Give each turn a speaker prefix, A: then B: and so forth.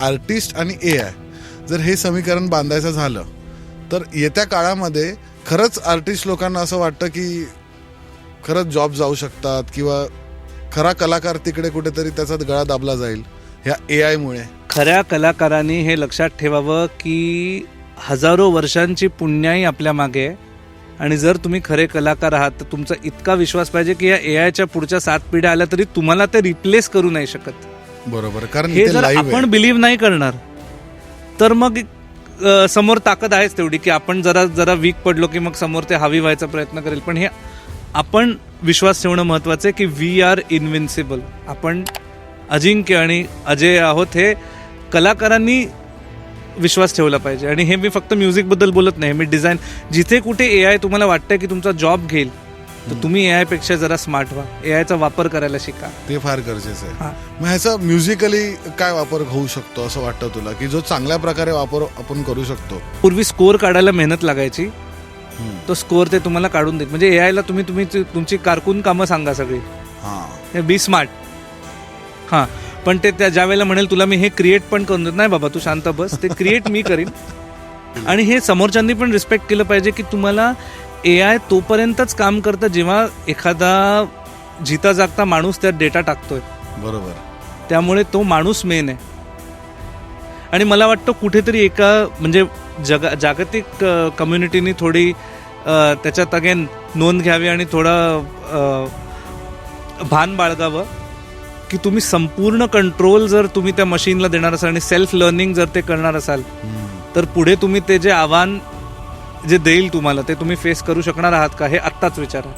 A: Artist आणि AI जर हे समीकरण बांधायचं झालं तर येत्या काळामध्ये खरंच आर्टिस्ट लोकांना असं वाटतं की खरंच जॉब जाऊ शकतात किंवा खरा कलाकार तिकडे कुठेतरी त्याचा गळा दाबला जाईल ह्या AI मुळे.
B: खऱ्या कलाकारांनी हे लक्षात ठेवावं की हजारो वर्षांची पुण्याई आपल्या मागे आहे आणि जर तुम्ही खरे कलाकार आहात तर तुमचा इतका विश्वास पाहिजे की या AIच्या पुढच्या 7 पिढ्या आल्या तरी तुम्हाला ते रिप्लेस करू नाही शकत.
A: बरोबर, कारण
B: हे जर आपण बिलीव्ह नाही करणार तर मग समोर ताकद आहेच तेवढी की आपण जरा वीक पडलो की मग समोर ते हावी व्हायचा प्रयत्न करेल. पण हे आपण विश्वास ठेवणं महत्वाचं आहे की वी आर इनविन्सिबल. आपण अजिंक्य आणि अजय आहोत हे कलाकारांनी विश्वास ठेवला पाहिजे. आणि हे मी फक्त म्युझिकबद्दल बोलत नाही, मी डिझाईन जिथे कुठे AI तुम्हाला वाटतंय की तुमचा जॉब घेईल तर तुम्ही AI पेक्षा जरा स्मार्ट व्हा, AIचा वापर करायला शिका.
A: ते फार गरजेचं आहे. मग ह्याचा म्युझिकली काय वापर होऊ शकतो असं वाटतं तुला की जो चांगल्या प्रकारे वापर आपण करू शकतो?
B: पूर्वी स्कोअर काढायला मेहनत लागायची, तो स्कोअर ते तुम्हाला काढून देत. म्हणजे AIला तुम्ही तुमची कारकून कामं सांगा सगळी, बी स्मार्ट. हां, पण ते त्या ज्या वेळेला म्हणेल तुला मी हे क्रिएट पण करून देत नाही बाबा तू शांत बस, ते क्रिएट मी करीन. आणि हे समोरच्यांनी पण रिस्पेक्ट केलं पाहिजे की तुम्हाला AI तोपर्यंतच काम करतं जेव्हा एखादा जिता जागता माणूस त्यात डेटा टाकतोय.
A: बरोबर,
B: त्यामुळे तो माणूस मेन आहे. आणि मला वाटतं कुठेतरी एका म्हणजे जागतिक कम्युनिटीनी थोडी त्याच्यात अगेन नोंद घ्यावी आणि थोडं भान बाळगावं की तुम्ही संपूर्ण कंट्रोल जर तुम्ही त्या मशीनला देणार असाल आणि सेल्फ लर्निंग जर ते करणार असाल तर पुढे तुम्ही ते जे आव्हान जे देईल तुम्हाला ते तुम्ही फेस करू शकणार आहात का हे आत्ताच विचारा.